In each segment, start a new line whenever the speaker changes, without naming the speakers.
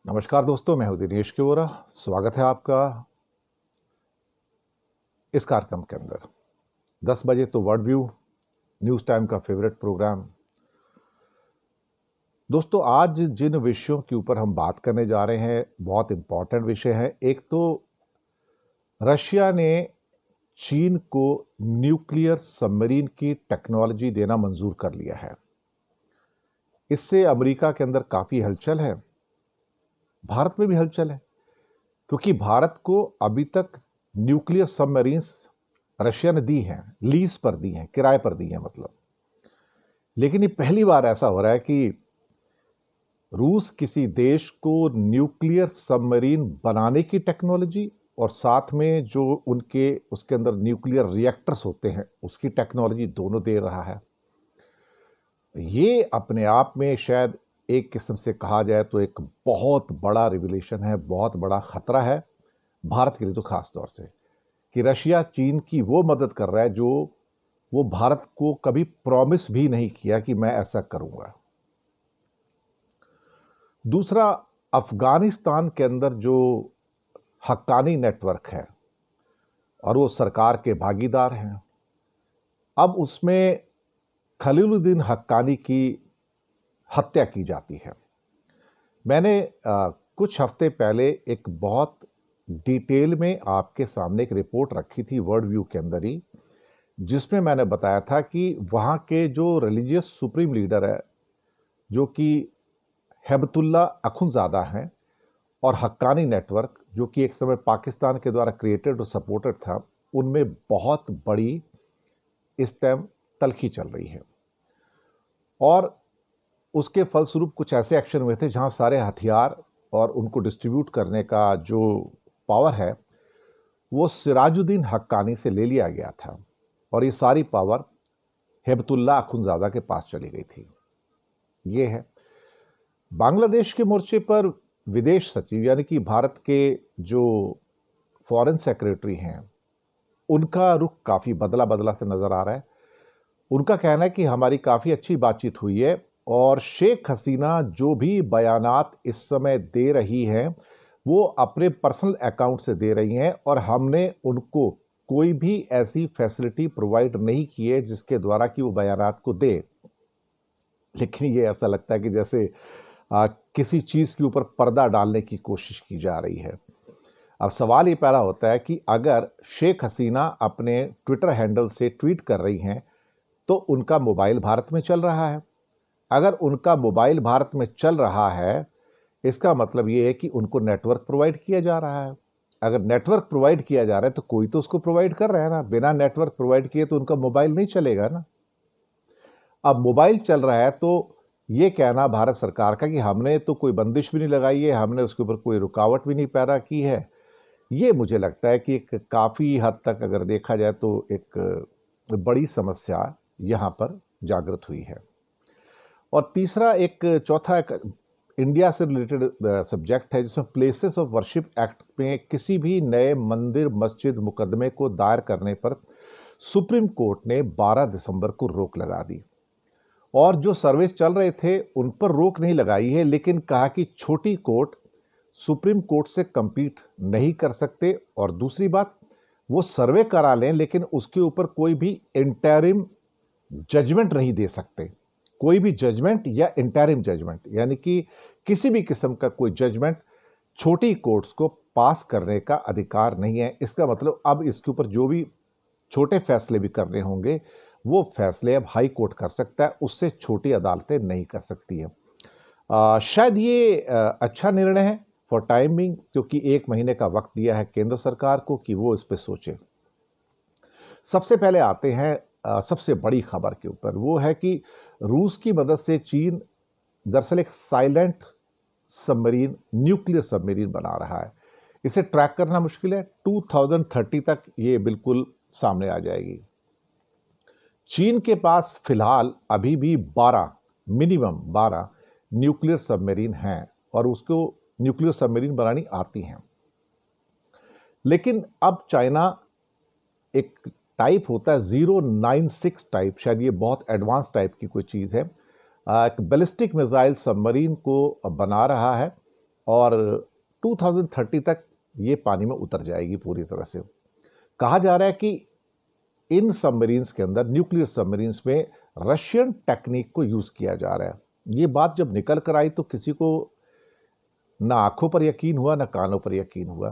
नमस्कार दोस्तों, मैं हूं दिनेश केवरा। स्वागत है आपका इस कार्यक्रम के अंदर। 10 बजे तो वर्ल्ड व्यू न्यूज़ टाइम का फेवरेट प्रोग्राम। दोस्तों, आज जिन विषयों के ऊपर हम बात करने जा रहे हैं बहुत इंपॉर्टेंट विषय है। एक तो रशिया ने चीन को न्यूक्लियर सबमरीन की टेक्नोलॉजी देना मंजूर कर लिया है। इससे अमेरिका के अंदर काफ़ी हलचल है, भारत में भी हलचल है, क्योंकि भारत को अभी तक न्यूक्लियर सबमरीन्स रशिया ने दी हैं, लीज पर दी हैं, किराए पर दी हैं मतलब। लेकिन ये पहली बार ऐसा हो रहा है कि रूस किसी देश को न्यूक्लियर सबमरीन बनाने की टेक्नोलॉजी और साथ में जो उनके उसके अंदर न्यूक्लियर रिएक्टर्स होते हैं उसकी टेक्नोलॉजी दोनों दे रहा है। ये अपने आप में शायद एक किस्म से कहा जाए तो एक बहुत बड़ा रिवोल्यूशन है, बहुत बड़ा खतरा है भारत के लिए, तो खास तौर से कि रशिया चीन की वो मदद कर रहा है जो वो भारत को कभी प्रॉमिस भी नहीं किया कि मैं ऐसा करूंगा। दूसरा, अफगानिस्तान के अंदर जो हक्कानी नेटवर्क है और वो सरकार के भागीदार हैं, अब उसमें खलीलुद्दीन हक्कानी की हत्या की जाती है। मैंने कुछ हफ्ते पहले एक बहुत डिटेल में आपके सामने एक रिपोर्ट रखी थी वर्ल्ड व्यू के अंदर ही, जिसमें मैंने बताया था कि वहाँ के जो रिलीजियस सुप्रीम लीडर है जो कि हैबतुल्ला अखुनज़ादा हैं, और हक्कानी नेटवर्क जो कि एक समय पाकिस्तान के द्वारा क्रिएटेड और सपोर्टेड था, उनमें बहुत बड़ी इस टाइम तल्खी चल रही है। और उसके फलस्वरूप कुछ ऐसे एक्शन हुए थे जहां सारे हथियार और उनको डिस्ट्रीब्यूट करने का जो पावर है वो सिराजुद्दीन हक्कानी से ले लिया गया था, और ये सारी पावर हैबतुल्ला अखुनज़ादा के पास चली गई थी। ये है बांग्लादेश के मोर्चे पर विदेश सचिव यानी कि भारत के जो फॉरेन सेक्रेटरी हैं, उनका रुख काफ़ी बदला बदला से नज़र आ रहा है। उनका कहना है कि हमारी काफ़ी अच्छी बातचीत हुई है और शेख हसीना जो भी बयानात इस समय दे रही हैं वो अपने पर्सनल अकाउंट से दे रही हैं, और हमने उनको कोई भी ऐसी फैसिलिटी प्रोवाइड नहीं की है जिसके द्वारा कि वो बयानात को दे। लेकिन ये ऐसा लगता है कि जैसे किसी चीज़ के ऊपर पर्दा डालने की कोशिश की जा रही है। अब सवाल ये पैदा होता है कि अगर शेख हसीना अपने ट्विटर हैंडल से ट्वीट कर रही हैं तो उनका मोबाइल भारत में चल रहा है। अगर उनका मोबाइल भारत में चल रहा है, इसका मतलब ये है कि उनको नेटवर्क प्रोवाइड किया जा रहा है। अगर नेटवर्क प्रोवाइड किया जा रहा है तो कोई तो उसको प्रोवाइड कर रहा है ना। बिना नेटवर्क प्रोवाइड किए तो उनका मोबाइल नहीं चलेगा ना। अब मोबाइल चल रहा है तो ये कहना भारत सरकार का कि हमने तो कोई बंदिश भी नहीं लगाई है, हमने उसके ऊपर कोई रुकावट भी नहीं पैदा की है, ये मुझे लगता है कि एक काफ़ी हद तक अगर देखा जाए तो एक बड़ी समस्या यहाँ पर जागृत हुई है। और तीसरा, चौथा एक इंडिया से रिलेटेड सब्जेक्ट है जिसमें प्लेसेस ऑफ वर्शिप एक्ट में किसी भी नए मंदिर मस्जिद मुकदमे को दायर करने पर सुप्रीम कोर्ट ने 12 दिसंबर को रोक लगा दी। और जो सर्वेस चल रहे थे उन पर रोक नहीं लगाई है, लेकिन कहा कि छोटी कोर्ट सुप्रीम कोर्ट से कंपीट नहीं कर सकते। और दूसरी बात, वो सर्वे करा लें लेकिन उसके ऊपर कोई भी इंटरिम जजमेंट नहीं दे सकते। कोई भी जजमेंट या इंटरिम जजमेंट यानी कि किसी भी किस्म का कोई जजमेंट छोटी कोर्ट्स को पास करने का अधिकार नहीं है। इसका मतलब अब इसके ऊपर जो भी छोटे फैसले भी करने होंगे वो फैसले अब हाई कोर्ट कर सकता है, उससे छोटी अदालतें नहीं कर सकती है। शायद ये अच्छा निर्णय है फॉर टाइमिंग, क्योंकि 1 महीने का वक्त दिया है केंद्र सरकार को कि वो इस पर सोचे। सबसे पहले आते हैं सबसे बड़ी खबर के ऊपर। वो है कि रूस की मदद से चीन दरअसल एक साइलेंट सबमरीन, न्यूक्लियर सबमरीन बना रहा है। इसे ट्रैक करना मुश्किल है, 2030 तक ये बिल्कुल सामने आ जाएगी। चीन के पास फिलहाल अभी भी 12 मिनिमम 12 न्यूक्लियर सबमरीन हैं और उसको न्यूक्लियर सबमरीन बनानी आती हैं। लेकिन अब चाइना, एक टाइप होता है 096 टाइप, शायद ये बहुत एडवांस टाइप की कोई चीज़ है, एक बैलिस्टिक मिसाइल सबमरीन को बना रहा है और 2030 तक ये पानी में उतर जाएगी पूरी तरह से। कहा जा रहा है कि इन सबमरीन्स के अंदर, न्यूक्लियर सबमरीन्स में, रशियन टेक्निक को यूज़ किया जा रहा है। ये बात जब निकल कर आई तो किसी को ना आंखों पर यकीन हुआ ना कानों पर यकीन हुआ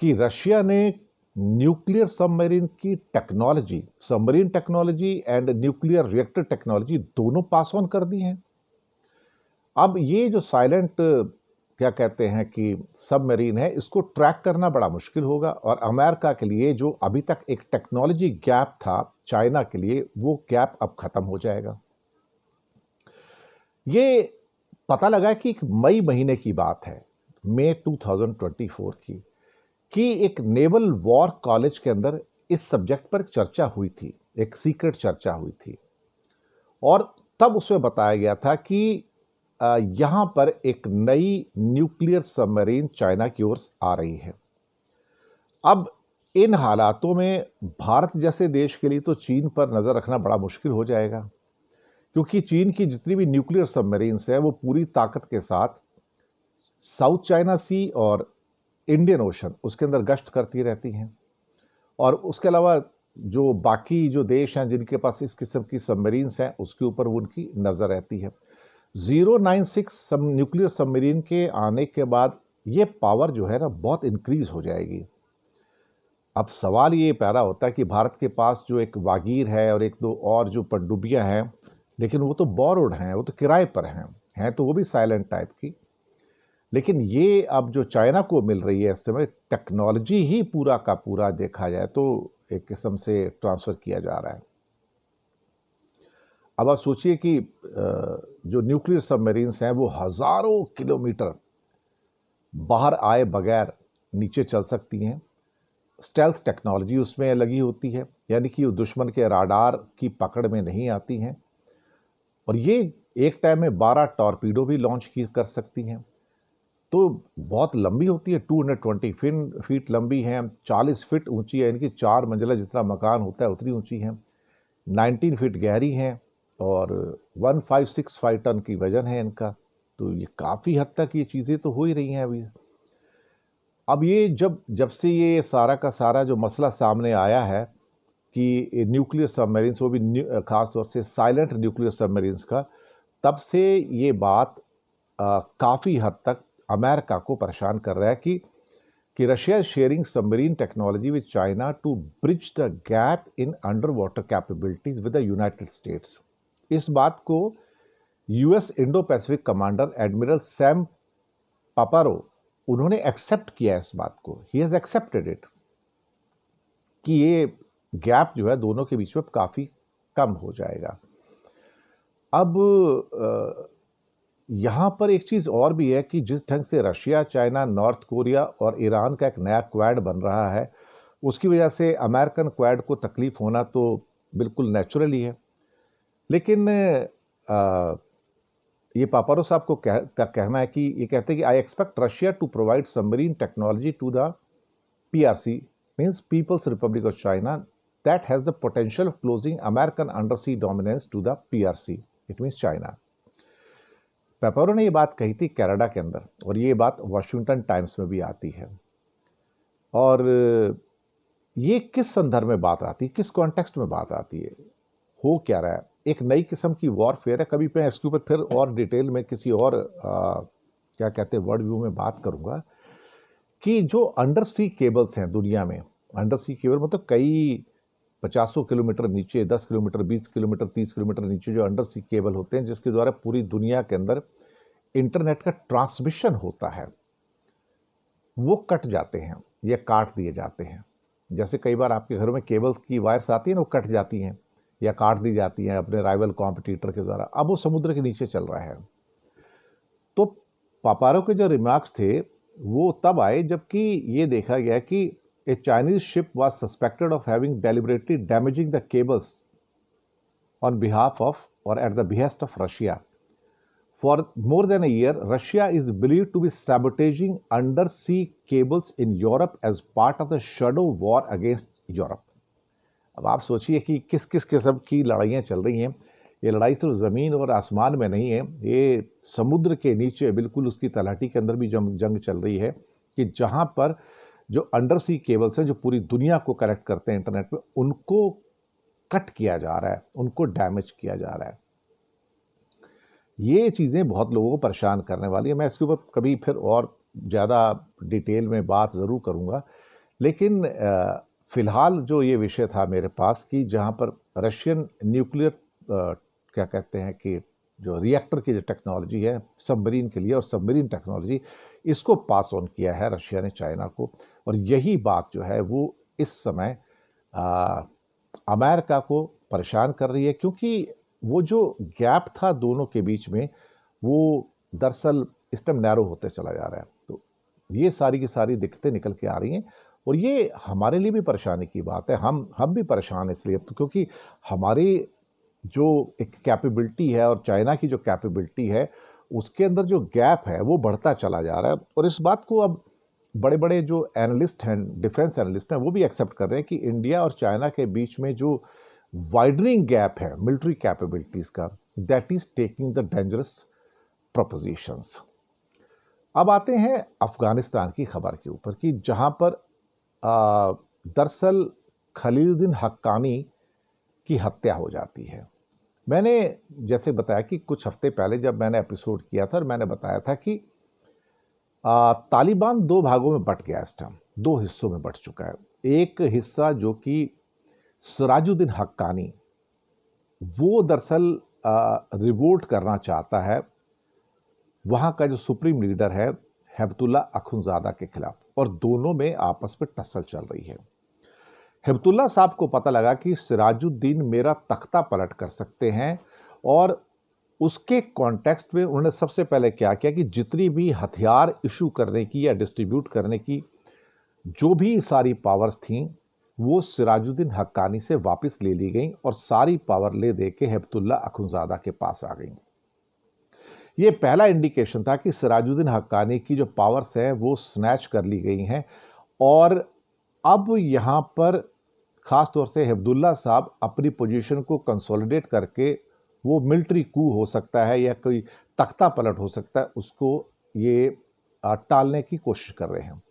कि रशिया ने न्यूक्लियर सबमरीन की technology, submarine technology and nuclear reactor technology दोनों पास ऑन कर दी हैं। अब ये जो साइलेंट, क्या कहते हैं कि सबमरीन है, इसको ट्रैक करना बड़ा मुश्किल होगा और अमेरिका के लिए जो अभी तक एक टेक्नोलॉजी गैप था चाइना के लिए, वो गैप अब खत्म हो जाएगा। ये पता लगा कि मई महीने की बात है, मई 2024 की, कि एक नेवल वॉर कॉलेज के अंदर इस सब्जेक्ट पर चर्चा हुई थी, एक सीक्रेट चर्चा हुई थी और तब उसमें बताया गया था कि यहां पर एक नई न्यूक्लियर सबमरीन चाइना की ओर आ रही है। अब इन हालातों में भारत जैसे देश के लिए तो चीन पर नजर रखना बड़ा मुश्किल हो जाएगा, क्योंकि चीन की जितनी भी न्यूक्लियर सबमरीन्स हैं वो पूरी ताकत के साथ साउथ चाइना सी और इंडियन ओशन, उसके अंदर गश्त करती रहती हैं। और उसके अलावा जो बाकी जो देश हैं जिनके पास इस किस्म की सबमरीन्स हैं, उसके ऊपर उनकी नज़र रहती है। 096 सब न्यूक्लियर सबमरीन के आने के बाद ये पावर जो है ना बहुत इंक्रीज हो जाएगी। अब सवाल ये पैदा होता है कि भारत के पास जो एक वागीर है और एक दो और जो पनडुब्बियां हैं, लेकिन वो तो बोरोड हैं, वो तो किराए पर हैं तो वो भी साइलेंट टाइप की। लेकिन ये अब जो चाइना को मिल रही है इस समय, टेक्नोलॉजी ही पूरा का पूरा देखा जाए तो एक किस्म से ट्रांसफ़र किया जा रहा है। अब आप सोचिए कि जो न्यूक्लियर सबमरीन्स हैं वो हज़ारों किलोमीटर बाहर आए बगैर नीचे चल सकती हैं। स्टेल्थ टेक्नोलॉजी उसमें लगी होती है, यानी कि वो दुश्मन के राडार की पकड़ में नहीं आती हैं। और ये एक टाइम में 12 टॉर्पीडो भी लॉन्च कर सकती हैं। तो बहुत लंबी होती है, 220 फीट लंबी हैं, 40 फीट ऊंची है, इनकी 4 मंजिला जितना मकान होता है उतनी ऊंची हैं, 19 फीट गहरी हैं और 1565 टन की वजन है इनका। तो ये काफ़ी हद तक ये चीज़ें तो हो ही रही हैं अभी। अब ये जब से ये सारा का सारा जो मसला सामने आया है कि न्यूक्लियर सबमरीन्स, वो भी ख़ास तौर से साइलेंट न्यूक्लियर सबमरीन्स का, तब से ये बात काफ़ी हद तक अमेरिका को परेशान कर रहा है कि Russia is sharing submarine technology with China to bridge the gap in underwater capabilities with the United States. इस बात को US Indo Pacific commander admiral Sam Paparo, उन्होंने एक्सेप्ट किया इस बात को, ही हैज़ एक्सेप्टेड इट, कि ये गैप जो है दोनों के बीच में काफ़ी कम हो जाएगा। अब यहाँ पर एक चीज़ और भी है कि जिस ढंग से रशिया, चाइना, नॉर्थ कोरिया और ईरान का एक नया क्वाड बन रहा है, उसकी वजह से अमेरिकन क्वाड को तकलीफ होना तो बिल्कुल नेचुरल ही है। लेकिन ये पापारो साहब को का कहना है कि ये कहते हैं कि I expect Russia to provide submarine technology to the PRC, means People's Republic of China, that has the potential of closing American undersea dominance to the PRC, it means China. Paparo ने ये बात कही थी Canada के अंदर, और ये बात वाशिंगटन टाइम्स में भी आती है। और ये किस संदर्भ में बात आती है, किस कॉन्टेक्स्ट में बात आती है, हो क्या रहा है? एक नई किस्म की वॉरफेयर है। कभी मैं इसके ऊपर फिर और डिटेल में किसी और क्या कहते हैं वर्ड व्यू में बात करूंगा कि जो अंडर सी केबल्स हैं दुनिया में, अंडर सी केबल मतलब कई 50 किलोमीटर नीचे, 10 किलोमीटर, 20 किलोमीटर, 30 किलोमीटर नीचे जो अंडर सी केबल होते हैं, जिसके द्वारा पूरी दुनिया के अंदर इंटरनेट का ट्रांसमिशन होता है, वो कट जाते हैं या काट दिए जाते हैं। जैसे कई बार आपके घर में केबल्स की वायर्स आती हैं ना, वो कट जाती हैं या काट दी जाती हैं अपने राइवल कॉम्पिटिटर के द्वारा। अब वो समुद्र के नीचे चल रहा है। तो पापारो के जो रिमार्क्स थे वो तब आए जबकि ये देखा गया कि a Chinese ship was suspected of having deliberately damaging the cables on behalf of or at the behest of Russia. For more than a year, Russia is believed to be sabotaging undersea cables in Europe as part of the shadow war against Europe. अब आप सोचिए कि किस किस किस्म की लड़ाइयाँ चल रही हैं। ये लड़ाई सिर्फ ज़मीन और आसमान में नहीं है, ये समुद्र के नीचे बिल्कुल उसकी तलहटी के अंदर भी जंग चल रही है कि जहाँ पर जो अंडर सी केबल्स हैं जो पूरी दुनिया को कनेक्ट करते हैं इंटरनेट पे, उनको कट किया जा रहा है, उनको डैमेज किया जा रहा है। ये चीज़ें बहुत लोगों को परेशान करने वाली है। मैं इसके ऊपर कभी फिर और ज़्यादा डिटेल में बात ज़रूर करूँगा, लेकिन फ़िलहाल जो ये विषय था मेरे पास कि जहाँ पर रशियन न्यूक्लियर क्या कहते हैं कि जो रिएक्टर की जो टेक्नोलॉजी है सबमरीन के लिए, और सबमरीन टेक्नोलॉजी इसको पास ऑन किया है रशिया ने चाइना को, और यही बात जो है वो इस समय अमेरिका को परेशान कर रही है, क्योंकि वो जो गैप था दोनों के बीच में वो दरअसल इस टाइम नैरो होते चला जा रहा है। तो ये सारी की सारी दिक्कतें निकल के आ रही हैं, और ये हमारे लिए भी परेशानी की बात है। हम भी परेशान हैं इसलिए, तो क्योंकि हमारी जो एक कैपेबिलिटी है और चाइना की जो कैपेबिलिटी है उसके अंदर जो गैप है वो बढ़ता चला जा रहा है। और इस बात को अब बड़े बड़े जो एनालिस्ट हैं, डिफेंस एनालिस्ट हैं, वो भी एक्सेप्ट कर रहे हैं कि इंडिया और चाइना के बीच में जो वाइडनिंग गैप है मिलिट्री कैपेबिलिटीज का, that is taking the dangerous propositions. अब आते हैं अफगानिस्तान की खबर के ऊपर कि जहां पर दरअसल खलीलुद्दीन हक्कानी की हत्या हो जाती है। मैंने जैसे बताया कि कुछ हफ्ते पहले जब मैंने एपिसोड किया था और मैंने बताया था कि तालिबान दो भागों में बंट गया, इस टाइम दो हिस्सों में बंट चुका है। एक हिस्सा जो कि सिराजुद्दीन हक्कानी, वो दरअसल रिवोल्ट करना चाहता है वहाँ का जो सुप्रीम लीडर है हिबतुल्ला अखुंज़ादा के खिलाफ, और दोनों में आपस में टस्सल चल रही है। हिबतुल्ला साहब को पता लगा कि सिराजुद्दीन मेरा तख्ता पलट कर सकते हैं, और उसके कॉन्टेक्स्ट में उन्होंने सबसे पहले क्या किया कि जितनी भी हथियार इशू करने की या डिस्ट्रीब्यूट करने की जो भी सारी पावर्स थीं वो सिराजुद्दीन हक्कानी से वापस ले ली गई, और सारी पावर ले दे के हिबतुल्ला अखुंज़ादा के पास आ गई। ये पहला इंडिकेशन था कि सिराजुद्दीन हक्कानी की जो पावर्स हैं वो स्नैच कर ली गई हैं, और अब यहाँ पर ख़ास तौर से हिबतुल्ला साहब अपनी पोजीशन को कंसोलिडेट करके वो मिलिट्री कू हो सकता है या कोई तख्ता पलट हो सकता है, उसको ये टालने की कोशिश कर रहे हैं।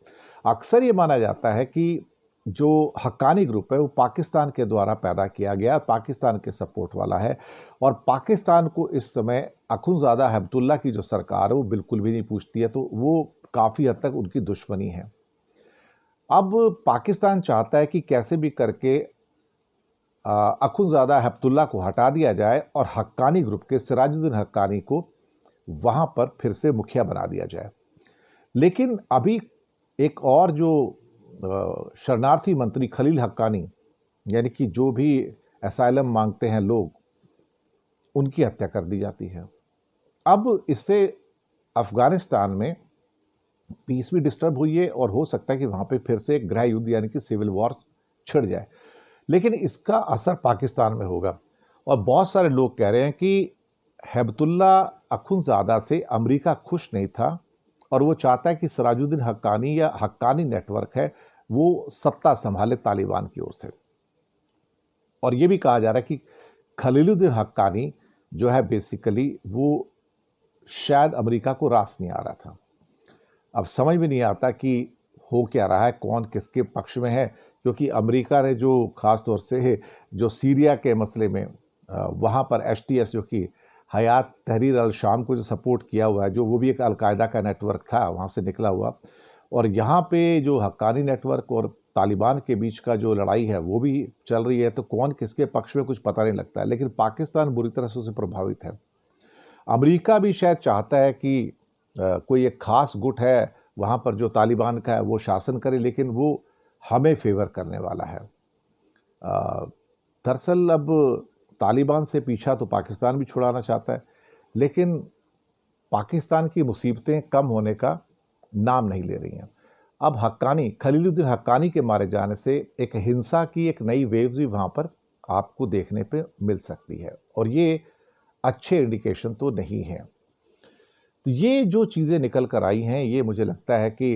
अक्सर ये माना जाता है कि जो हक्कानी ग्रुप है वो पाकिस्तान के द्वारा पैदा किया गया, पाकिस्तान के सपोर्ट वाला है, और पाकिस्तान को इस समय अखुंज़ादा हिबतुल्ला की जो सरकार है वो बिल्कुल भी नहीं पूछती है, तो वो काफ़ी हद तक उनकी दुश्मनी है। अब पाकिस्तान चाहता है कि कैसे भी करके अखुंज़ादा हिबतुल्ला को हटा दिया जाए और हक्कानी ग्रुप के सिराजुद्दीन हक्कानी को वहाँ पर फिर से मुखिया बना दिया जाए। लेकिन अभी एक और जो शरणार्थी मंत्री खलील हक्कानी, यानी कि जो भी असाइलम मांगते हैं लोग, उनकी हत्या कर दी जाती है। अब इससे अफगानिस्तान में पीस भी डिस्टर्ब हुई है, और हो सकता है कि वहाँ पे फिर से एक गृह युद्ध यानी कि सिविल वॉर छिड़ जाए। लेकिन इसका असर पाकिस्तान में होगा, और बहुत सारे लोग कह रहे हैं कि हिबतुल्ला अखुंज़ादा से अमेरिका खुश नहीं था, और वो चाहता है कि सिराजुद्दीन हक्कानी या हक्कानी नेटवर्क है वो सत्ता संभाले तालिबान की ओर से। और ये भी कहा जा रहा है कि खलीलुद्दीन हक्कानी जो है बेसिकली वो शायद अमेरिका को रास नहीं आ रहा था। अब समझ में नहीं आता कि हो क्या रहा है, कौन किसके पक्ष में है, क्योंकि अमेरिका ने जो ख़ास तौर से जो सीरिया के मसले में वहाँ पर एचटीएस जो कि हयात तहरीर अल शाम को जो सपोर्ट किया हुआ है, जो वो भी एक अलकायदा का नेटवर्क था वहाँ से निकला हुआ, और यहाँ पे जो हक्कानी नेटवर्क और तालिबान के बीच का जो लड़ाई है वो भी चल रही है। तो कौन किसके पक्ष में कुछ पता नहीं लगता है, लेकिन पाकिस्तान बुरी तरह से उससे प्रभावित है। अमेरिका भी शायद चाहता है कि कोई एक खास गुट है वहाँ पर जो तालिबान का है वो शासन करे, लेकिन वो हमें फेवर करने वाला है। दरअसल अब तालिबान से पीछा तो पाकिस्तान भी छुड़ाना चाहता है, लेकिन पाकिस्तान की मुसीबतें कम होने का नाम नहीं ले रही हैं। अब हक्कानी, खलीलुद्दीन हक्कानी के मारे जाने से एक हिंसा की एक नई वेव्स भी वहाँ पर आपको देखने पे मिल सकती है, और ये अच्छे इंडिकेशन तो नहीं है। तो ये जो चीज़ें निकल कर आई हैं, ये मुझे लगता है कि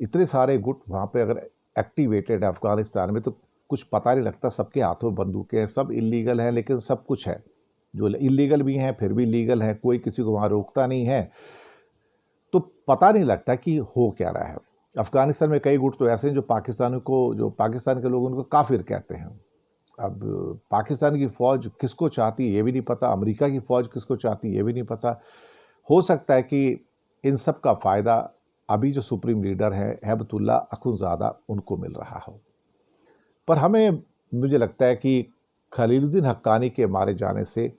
इतने सारे गुट वहाँ पे अगर एक्टिवेटेड है अफगानिस्तान में, तो कुछ पता नहीं लगता, सबके हाथों में बंदूकें हैं, सब इलीगल हैं, लेकिन सब कुछ है। जो इलीगल भी हैं फिर भी लीगल हैं, कोई किसी को वहाँ रोकता नहीं है, तो पता नहीं लगता कि हो क्या रहा है। अफगानिस्तान में कई गुट तो ऐसे हैं जो पाकिस्तान के लोग उनको काफिर कहते हैं। अब पाकिस्तान की फौज किसको चाहती है ये भी नहीं पता, अमेरिका की फौज किसको चाहती है ये भी नहीं पता। हो सकता है कि इन सब का फायदा अभी जो सुप्रीम लीडर है हैबतुल्ला अखुंज़ादा उनको मिल रहा हो। पर मुझे लगता है कि खलीलुद्दीन हक्कानी के मारे जाने से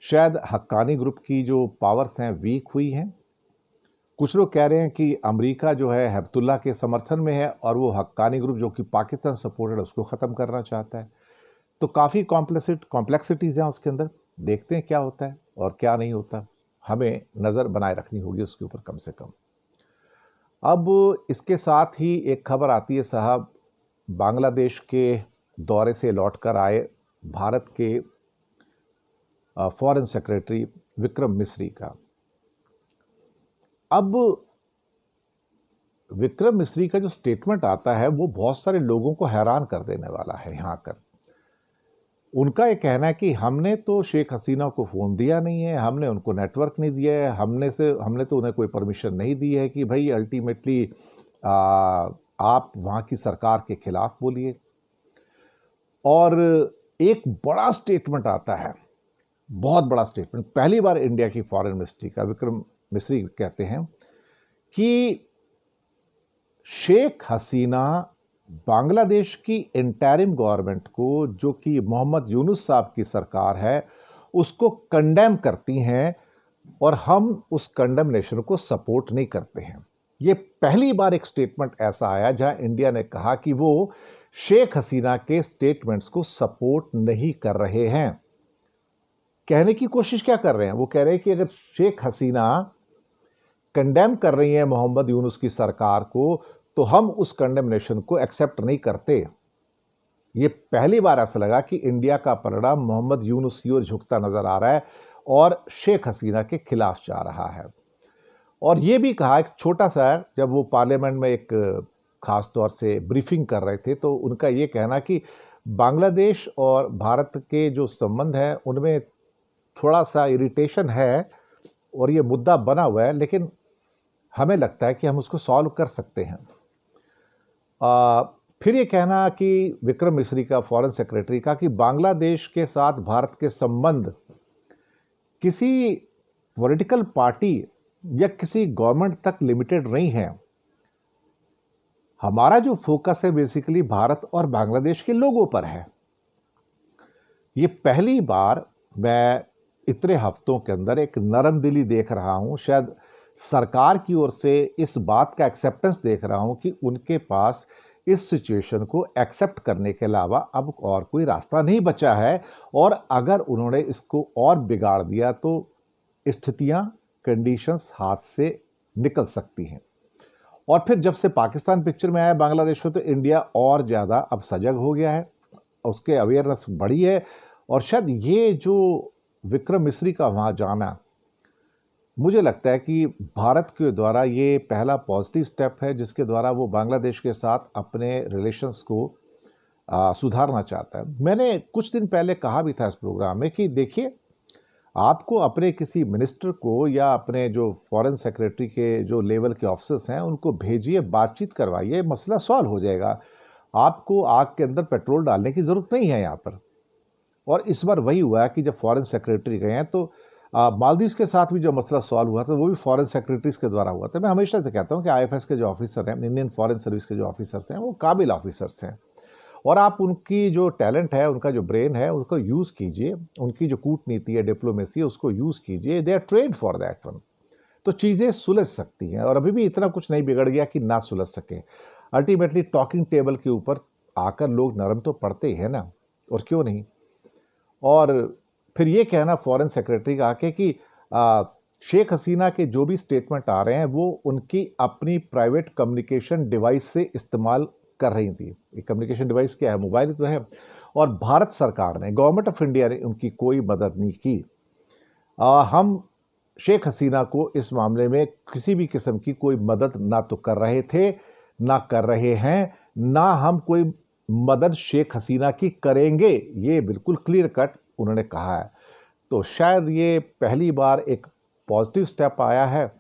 शायद हक्कानी ग्रुप की जो पावर्स हैं वीक हुई हैं। कुछ लोग कह रहे हैं कि अमेरिका जो है हैबतुल्ला के समर्थन में है और वो हक्कानी ग्रुप जो कि पाकिस्तान सपोर्टेड है उसको ख़त्म करना चाहता है। तो काफ़ी कॉम्प्लेक्सिटीज़ हैं उसके अंदर। देखते हैं क्या होता है और क्या नहीं होता, हमें नज़र बनाए रखनी होगी उसके ऊपर कम से कम। अब इसके साथ ही एक खबर आती है साहब, बांग्लादेश के दौरे से लौटकर आए भारत के फॉरेन सेक्रेटरी विक्रम मिस्री का। अब विक्रम मिस्री का जो स्टेटमेंट आता है वो बहुत सारे लोगों को हैरान कर देने वाला है। यहाँ कर उनका ये कहना है कि हमने तो शेख हसीना को फ़ोन दिया नहीं है, हमने उनको नेटवर्क नहीं दिया है, हमने तो उन्हें कोई परमिशन नहीं दी है कि भाई अल्टीमेटली आप वहाँ की सरकार के खिलाफ बोलिए। और एक बड़ा स्टेटमेंट आता है, बहुत बड़ा स्टेटमेंट, पहली बार इंडिया की फॉरेन मिनिस्ट्री का विक्रम मिस्री कहते हैं कि शेख हसीना बांग्लादेश की इंटरिम गवर्नमेंट को, जो कि मोहम्मद यूनुस साहब की सरकार है, उसको कंडेम करती हैं और हम उस कंडेमनेशन को सपोर्ट नहीं करते हैं। ये पहली बार एक स्टेटमेंट ऐसा आया जहां इंडिया ने कहा कि वो शेख हसीना के स्टेटमेंट्स को सपोर्ट नहीं कर रहे हैं। कहने की कोशिश क्या कर रहे हैं? वो कह रहे हैं कि अगर शेख हसीना कंडेम कर रही हैं मोहम्मद यूनुस की सरकार को, तो हम उस कंडेमनेशन को एक्सेप्ट नहीं करते। ये पहली बार ऐसा लगा कि इंडिया का पलड़ा मोहम्मद यूनुस की ओर झुकता नजर आ रहा है और शेख हसीना के खिलाफ जा रहा है। और ये भी कहा, एक छोटा सा, जब वो पार्लियामेंट में एक खास तौर से ब्रीफिंग कर रहे थे तो उनका ये कहना कि बांग्लादेश और भारत के जो संबंध हैं उनमें थोड़ा सा इरिटेशन है और ये मुद्दा बना हुआ है, लेकिन हमें लगता है कि हम उसको सॉल्व कर सकते हैं। फिर ये कहना कि विक्रम मिस्री का, फॉरेन सेक्रेटरी का, कि बांग्लादेश के साथ भारत के संबंध किसी पॉलिटिकल पार्टी या किसी गवर्नमेंट तक लिमिटेड नहीं है। हमारा जो फोकस है बेसिकली भारत और बांग्लादेश के लोगों पर है। ये पहली बार मैं इतने हफ्तों के अंदर एक नरम दिली देख रहा हूं, शायद सरकार की ओर से इस बात का एक्सेप्टेंस देख रहा हूं कि उनके पास इस सिचुएशन को एक्सेप्ट करने के अलावा अब और कोई रास्ता नहीं बचा है। और अगर उन्होंने इसको और बिगाड़ दिया तो स्थितियां, कंडीशंस हाथ से निकल सकती हैं। और फिर जब से पाकिस्तान पिक्चर में आया बांग्लादेश में, तो इंडिया और ज़्यादा अब सजग हो गया है, उसके अवेयरनेस बढ़ी है। और शायद ये जो विक्रम मिस्री का वहाँ जाना, मुझे लगता है कि भारत के द्वारा ये पहला पॉजिटिव स्टेप है जिसके द्वारा वो बांग्लादेश के साथ अपने रिलेशंस को सुधारना चाहता है। मैंने कुछ दिन पहले कहा भी था इस प्रोग्राम में कि देखिए, आपको अपने किसी मिनिस्टर को या अपने जो फॉरेन सेक्रेटरी के जो लेवल के ऑफिसर्स हैं उनको भेजिए, बातचीत करवाइए, मसला सॉल्व हो जाएगा। आपको आग के अंदर पेट्रोल डालने की ज़रूरत नहीं है यहाँ पर। और इस बार वही हुआ है कि जब फॉरेन सेक्रेटरी गए हैं तो मालदीव्स के साथ भी जो मसला सॉल्व हुआ था वो भी फॉरेन सेक्रेटरीज के द्वारा हुआ था। मैं हमेशा से कहता हूँ कि आईएफएस के जो ऑफिसर हैं, इंडियन फॉरेन सर्विस के जो ऑफिसर्स हैं, वो काबिल ऑफिसर्स हैं और आप उनकी जो टैलेंट है, उनका जो ब्रेन है, उसको यूज़ कीजिए। उनकी जो कूटनीति है, डिप्लोमेसी है, उसको यूज़ कीजिए। They are trained for that one. तो चीज़ें सुलझ सकती हैं और अभी भी इतना कुछ नहीं बिगड़ गया कि ना सुलझ सके। अल्टीमेटली टॉकिंग टेबल के ऊपर आकर लोग नरम तो पड़ते ही है ना, और क्यों नहीं। और फिर ये कहना फॉरेन सेक्रेटरी का आके कि शेख हसीना के जो भी स्टेटमेंट आ रहे हैं वो उनकी अपनी प्राइवेट कम्युनिकेशन डिवाइस से इस्तेमाल कर रही थी। ये कम्युनिकेशन डिवाइस क्या है? मोबाइल तो है। और भारत सरकार ने, गवर्नमेंट ऑफ इंडिया ने उनकी कोई मदद नहीं की। हम शेख हसीना को इस मामले में किसी भी किस्म की कोई मदद ना तो कर रहे थे, ना कर रहे हैं, ना हम कोई मदद शेख हसीना की करेंगे। ये बिल्कुल क्लियर कट उन्होंने कहा है। तो शायद ये पहली बार एक पॉजिटिव स्टेप आया है।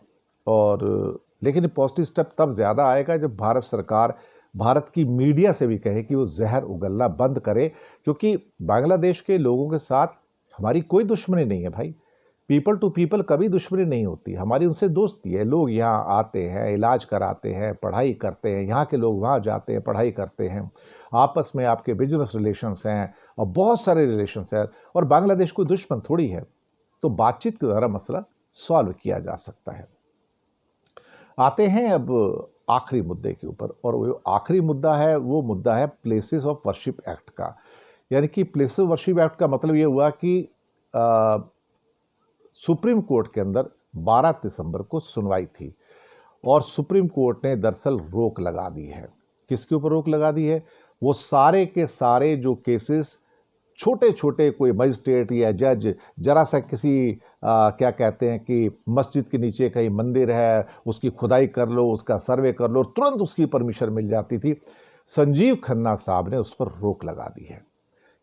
और लेकिन ये पॉजिटिव स्टेप तब ज़्यादा आएगा जब भारत सरकार भारत की मीडिया से भी कहे कि वो जहर उगलना बंद करे, क्योंकि बांग्लादेश के लोगों के साथ हमारी कोई दुश्मनी नहीं है भाई। पीपल टू पीपल कभी दुश्मनी नहीं होती, हमारी उनसे दोस्ती है। लोग यहाँ आते हैं, इलाज कराते हैं, पढ़ाई करते हैं, यहाँ के लोग वहाँ जाते हैं, पढ़ाई करते हैं, आपस में आपके बिजनेस रिलेशंस हैं और बहुत सारे रिलेशंस हैं, और बांग्लादेश कोई दुश्मन थोड़ी है। तो बातचीत के द्वारा मसला सॉल्व किया जा सकता है। आते हैं अब आखिरी मुद्दे के ऊपर, और वो आखिरी मुद्दा है, वो मुद्दा है प्लेसेस ऑफ वर्शिप एक्ट का। यानी कि प्लेसेस ऑफ वर्शिप एक्ट का मतलब ये हुआ कि सुप्रीम कोर्ट के अंदर 12 दिसंबर को सुनवाई थी, और सुप्रीम कोर्ट ने दरअसल रोक लगा दी है। किसके ऊपर रोक लगा दी है? वो सारे के सारे जो केसेस छोटे छोटे कोई मजिस्ट्रेट या जज जरा सा किसी क्या कहते हैं कि मस्जिद के नीचे कहीं मंदिर है, उसकी खुदाई कर लो, उसका सर्वे कर लो, तुरंत उसकी परमिशन मिल जाती थी। संजीव खन्ना साहब ने उस पर रोक लगा दी है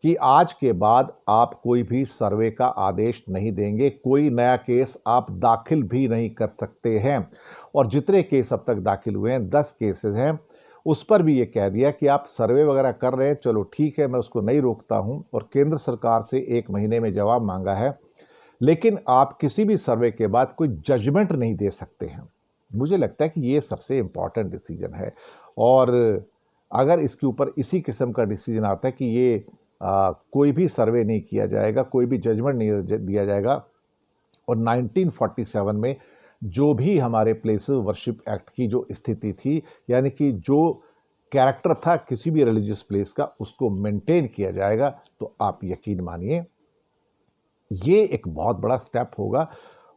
कि आज के बाद आप कोई भी सर्वे का आदेश नहीं देंगे, कोई नया केस आप दाखिल भी नहीं कर सकते हैं। और जितने केस अब तक दाखिल हुए हैं, 10 केसेस हैं, उस पर भी ये कह दिया कि आप सर्वे वगैरह कर रहे हैं, चलो ठीक है, मैं उसको नहीं रोकता हूं। और केंद्र सरकार से 1 महीने में जवाब मांगा है, लेकिन आप किसी भी सर्वे के बाद कोई जजमेंट नहीं दे सकते हैं। मुझे लगता है कि ये सबसे इम्पॉर्टेंट डिसीजन है। और अगर इसके ऊपर इसी किस्म का डिसीजन आता है कि ये कोई भी सर्वे नहीं किया जाएगा, कोई भी जजमेंट नहीं दिया जाएगा, और 1947 में जो भी हमारे प्लेसेस वर्शिप एक्ट की जो स्थिति थी, यानी कि जो कैरेक्टर था किसी भी रिलीजियस प्लेस का, उसको मेंटेन किया जाएगा, तो आप यकीन मानिए ये एक बहुत बड़ा स्टेप होगा।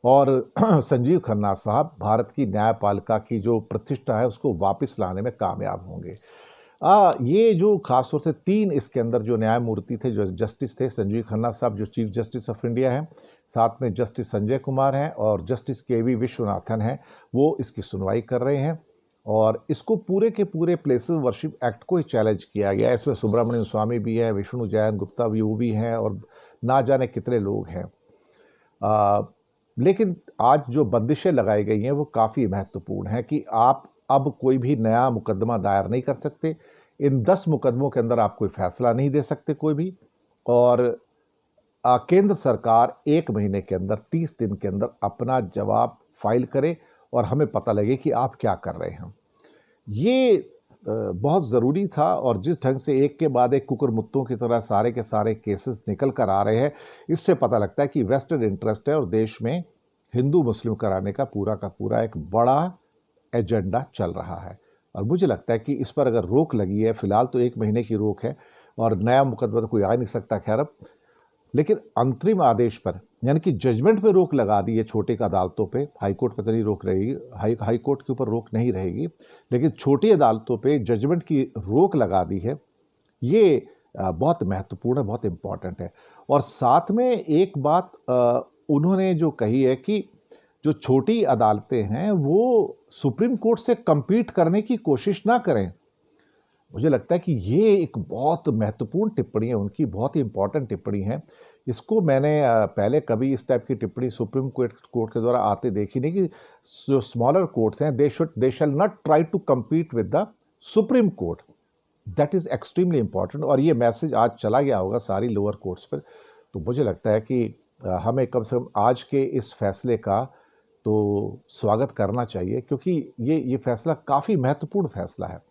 और संजीव खन्ना साहब भारत की न्यायपालिका की जो प्रतिष्ठा है उसको वापस लाने में कामयाब होंगे। ये जो खासतौर से 3 इसके अंदर जो न्यायमूर्ति थे, जो जस्टिस थे, संजीव खन्ना साहब जो चीफ जस्टिस ऑफ इंडिया हैं, साथ में जस्टिस संजय कुमार हैं और जस्टिस के.वी. विश्वनाथन हैं, वो इसकी सुनवाई कर रहे हैं। और इसको पूरे के पूरे प्लेसेस वर्शिप एक्ट को ही चैलेंज किया गया है। इसमें सुब्रमण्यम स्वामी भी है, विष्णु जैन गुप्ता भी हैं, और ना जाने कितने लोग हैं। लेकिन आज जो बंदिशें लगाई गई हैं वो काफ़ी महत्वपूर्ण है कि आप अब कोई भी नया मुकदमा दायर नहीं कर सकते। इन 10 मुकदमों के अंदर आप कोई फैसला नहीं दे सकते कोई भी। और केंद्र सरकार 1 महीने के अंदर, 30 दिन के अंदर अपना जवाब फाइल करे और हमें पता लगे कि आप क्या कर रहे हैं। ये बहुत ज़रूरी था। और जिस ढंग से एक के बाद एक कुकुरमुत्तों की तरह सारे के सारे केसेस निकल कर आ रहे हैं, इससे पता लगता है कि वेस्टेड इंटरेस्ट है और देश में हिंदू मुस्लिम कराने का पूरा एक बड़ा एजेंडा चल रहा है। और मुझे लगता है कि इस पर अगर रोक लगी है, फिलहाल तो 1 महीने की रोक है और नया मुकदमा तो कोई आ नहीं सकता खैर अब, लेकिन अंतरिम आदेश पर यानी कि जजमेंट पे रोक लगा दी है छोटी अदालतों पे। हाई कोर्ट पर तो नहीं रोक रहेगी, हाई कोर्ट के ऊपर रोक नहीं रहेगी, लेकिन छोटी अदालतों पे जजमेंट की रोक लगा दी है। ये बहुत महत्वपूर्ण है, बहुत इम्पॉर्टेंट है। और साथ में एक बात उन्होंने जो कही है कि जो छोटी अदालतें हैं वो सुप्रीम कोर्ट से compete करने की कोशिश ना करें। मुझे लगता है कि ये एक बहुत महत्वपूर्ण टिप्पणी है उनकी, बहुत ही इंपॉर्टेंट टिप्पणी है। इसको मैंने पहले कभी इस टाइप की टिप्पणी सुप्रीम कोर्ट के द्वारा आते देखी नहीं, कि जो स्मॉलर कोर्ट्स हैं they shall not try to compete with the Supreme Court. That is extremely important. और ये मैसेज आज चला गया होगा सारी लोअर कोर्ट्स पर। तो मुझे लगता है कि हमें कम से कम आज के इस फैसले का तो स्वागत करना चाहिए, क्योंकि ये फैसला काफ़ी महत्वपूर्ण फैसला है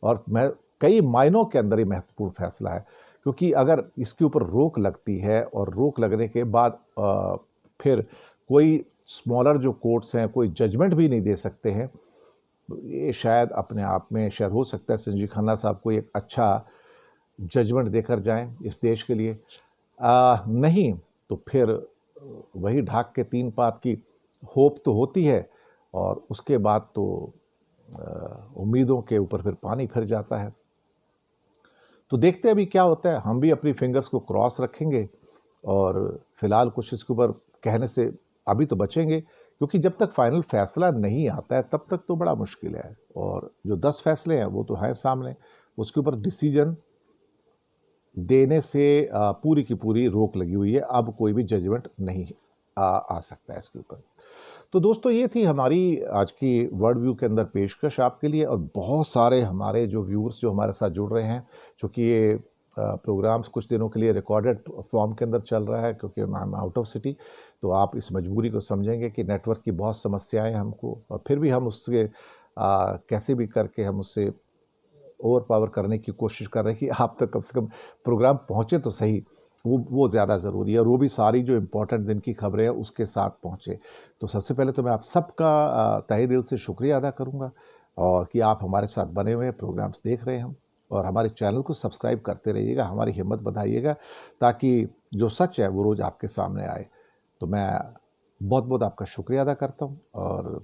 और कई मायनों के अंदर ही महत्वपूर्ण फैसला है। क्योंकि अगर इसके ऊपर रोक लगती है और रोक लगने के बाद फिर कोई स्मॉलर जो कोर्ट्स हैं कोई जजमेंट भी नहीं दे सकते हैं, तो ये शायद अपने आप में शायद हो सकता है संजीव खन्ना साहब को एक अच्छा जजमेंट देकर जाएं इस देश के लिए। नहीं तो फिर वही ढाक के 3 पात की होप तो होती है और उसके बाद तो उम्मीदों के ऊपर फिर पानी फिर जाता है। तो देखते हैं अभी क्या होता है। हम भी अपनी फिंगर्स को क्रॉस रखेंगे और फिलहाल कुछ इसके ऊपर कहने से अभी तो बचेंगे, क्योंकि जब तक फाइनल फैसला नहीं आता है तब तक तो बड़ा मुश्किल है। और जो 10 फैसले हैं वो तो हैं सामने, उसके ऊपर डिसीजन देने से पूरी की पूरी रोक लगी हुई है। अब कोई भी जजमेंट नहीं आ सकता है इसके ऊपर। तो दोस्तों, ये थी हमारी आज की वर्ल्ड व्यू के अंदर पेशकश आपके लिए। और बहुत सारे हमारे जो व्यूअर्स जो हमारे साथ जुड़ रहे हैं, क्योंकि ये प्रोग्राम्स कुछ दिनों के लिए रिकॉर्डेड फॉर्म के अंदर चल रहा है, क्योंकि I am out of city. तो आप इस मजबूरी को समझेंगे कि नेटवर्क की बहुत समस्याएं हमको, और फिर भी हम उससे कैसे भी करके हम उससे ओवर पावर करने की कोशिश कर रहे हैं कि आप तक कम से कम प्रोग्राम पहुंचे तो सही। वो ज़्यादा ज़रूरी है, और वो भी सारी जो इम्पोर्टेंट दिन की खबरें हैं उसके साथ पहुंचे। तो सबसे पहले तो मैं आप सबका तहे दिल से शुक्रिया अदा करूंगा, और कि आप हमारे साथ बने हुए हैं, प्रोग्राम्स देख रहे हैं। और हमारे चैनल को सब्सक्राइब करते रहिएगा, हमारी हिम्मत बढ़ाइएगा, ताकि जो सच है वो रोज़ आपके सामने आए। तो मैं बहुत बहुत आपका शुक्रिया अदा करता हूँ, और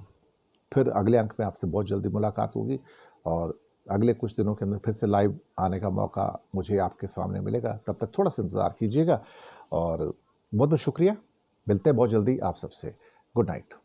फिर अगले अंक में आपसे बहुत जल्दी मुलाकात होगी। और अगले कुछ दिनों के अंदर फिर से लाइव आने का मौका मुझे आपके सामने मिलेगा। तब तक थोड़ा सा इंतज़ार कीजिएगा, और बहुत बहुत शुक्रिया। मिलते हैं बहुत जल्दी आप सबसे। Good night.